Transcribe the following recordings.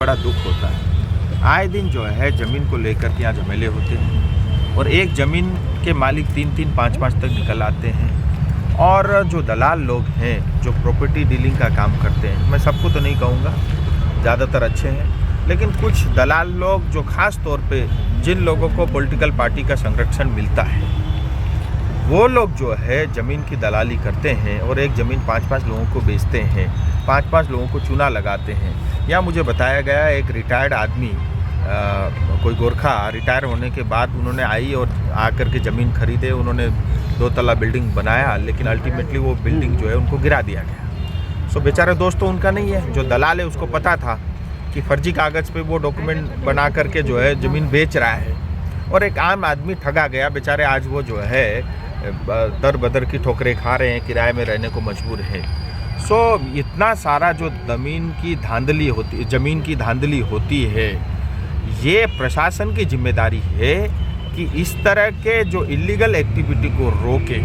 बड़ा दुख होता है। आए दिन जो है ज़मीन को लेकर के यहाँ झमेले होते हैं और एक ज़मीन के मालिक 3-3, 5-5 तक निकल आते हैं। और जो दलाल लोग हैं जो प्रॉपर्टी डीलिंग का काम करते हैं, मैं सबको तो नहीं कहूँगा, ज़्यादातर अच्छे हैं, लेकिन कुछ दलाल लोग जो ख़ास तौर पे जिन लोगों को पॉलिटिकल पार्टी का संरक्षण मिलता है, वो लोग जो है ज़मीन की दलाली करते हैं और एक ज़मीन 5-5 लोगों को बेचते हैं, 5-5 लोगों को चूना लगाते हैं। या मुझे बताया गया एक रिटायर्ड आदमी, कोई गोरखा रिटायर होने के बाद उन्होंने आई और आकर के ज़मीन खरीदे, उन्होंने 2 तला बिल्डिंग बनाया, लेकिन अल्टीमेटली वो बिल्डिंग जो है उनको गिरा दिया गया। सो बेचारे दोस्त तो उनका नहीं है, जो दलाल है उसको पता था कि फर्जी कागज़ पे वो डॉक्यूमेंट बना करके जो है ज़मीन बेच रहा है और एक आम आदमी ठगा गया। बेचारे आज वो जो है दर बदर की ठोकरें खा रहे हैं, किराए में रहने को मजबूर है। सो इतना सारा जो ज़मीन की धांधली होती है, ये प्रशासन की जिम्मेदारी है कि इस तरह के जो इलीगल एक्टिविटी को रोके।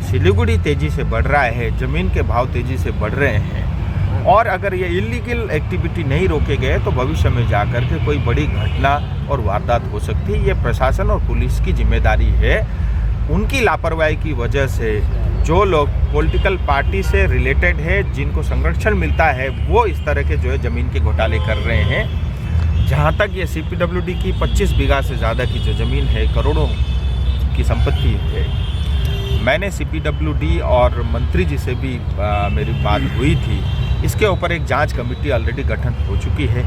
सिलीगुड़ी तेज़ी से बढ़ रहा है, ज़मीन के भाव तेज़ी से बढ़ रहे हैं और अगर ये इलीगल एक्टिविटी नहीं रोके गए तो भविष्य में जाकर के कोई बड़ी घटना और वारदात हो सकती है। ये प्रशासन और पुलिस की जिम्मेदारी है। उनकी लापरवाही की वजह से जो लोग पॉलिटिकल पार्टी से रिलेटेड है, जिनको संरक्षण मिलता है, वो इस तरह के जो है ज़मीन के घोटाले कर रहे हैं। जहाँ तक ये CPWD की 25 बीघा से ज़्यादा की जो ज़मीन है, करोड़ों की संपत्ति है, मैंने CPWD और मंत्री जी से भी मेरी बात हुई थी। इसके ऊपर एक जांच कमेटी ऑलरेडी गठन हो चुकी है।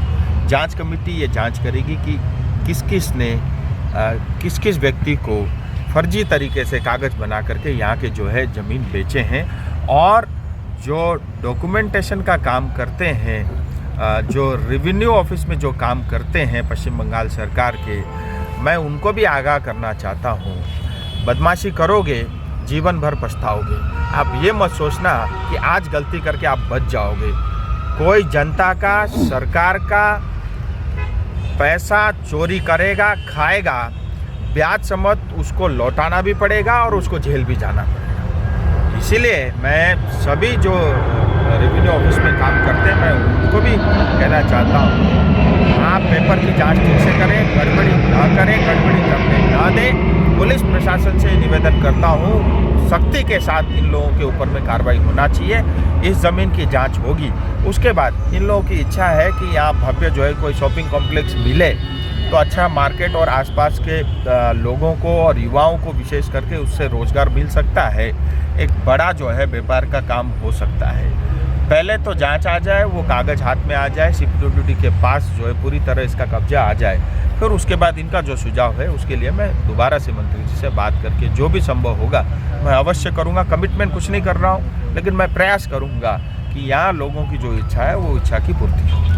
जांच कमेटी ये जांच करेगी कि किस किस व्यक्ति को फर्जी तरीके से कागज़ बना करके यहाँ के जो है ज़मीन बेचे हैं और जो डॉक्यूमेंटेशन का काम करते हैं, जो रेवेन्यू ऑफिस में जो काम करते हैं पश्चिम बंगाल सरकार के, मैं उनको भी आगाह करना चाहता हूँ। बदमाशी करोगे जीवन भर पछताओगे। आप ये मत सोचना कि आज गलती करके आप बच जाओगे। कोई जनता का, सरकार का पैसा चोरी करेगा, खाएगा, ब्याज समेत उसको लौटाना भी पड़ेगा और उसको जेल भी जाना पड़ेगा। इसीलिए मैं सभी जो रेवेन्यू ऑफिस में काम करते हैं, मैं उनको भी कहना चाहता हूँ, आप पेपर की जांच ठीक से करें, गड़बड़ी ना करें, गड़बड़ी करने ना दें। पुलिस प्रशासन से निवेदन करता हूँ, सख्ती के साथ इन लोगों के ऊपर में कार्रवाई होना चाहिए। इस ज़मीन की जांच होगी, उसके बाद इन लोगों की इच्छा है कि यहाँ भव्य जो है कोई शॉपिंग कॉम्प्लेक्स मिले तो अच्छा मार्केट और आसपास के लोगों को और युवाओं को विशेष करके उससे रोज़गार मिल सकता है। एक बड़ा जो है व्यापार का काम हो सकता है। पहले तो जांच आ जाए, वो कागज़ हाथ में आ जाए, CPWD के पास जो है पूरी तरह इसका कब्जा आ जाए, फिर उसके बाद इनका जो सुझाव है उसके लिए मैं दोबारा से मंत्री जी से बात करके जो भी संभव होगा मैं अवश्य करूँगा। कमिटमेंट कुछ नहीं कर रहा हूँ, लेकिन मैं प्रयास करूँगा कि यहाँ लोगों की जो इच्छा है वो इच्छा की पूर्ति हो।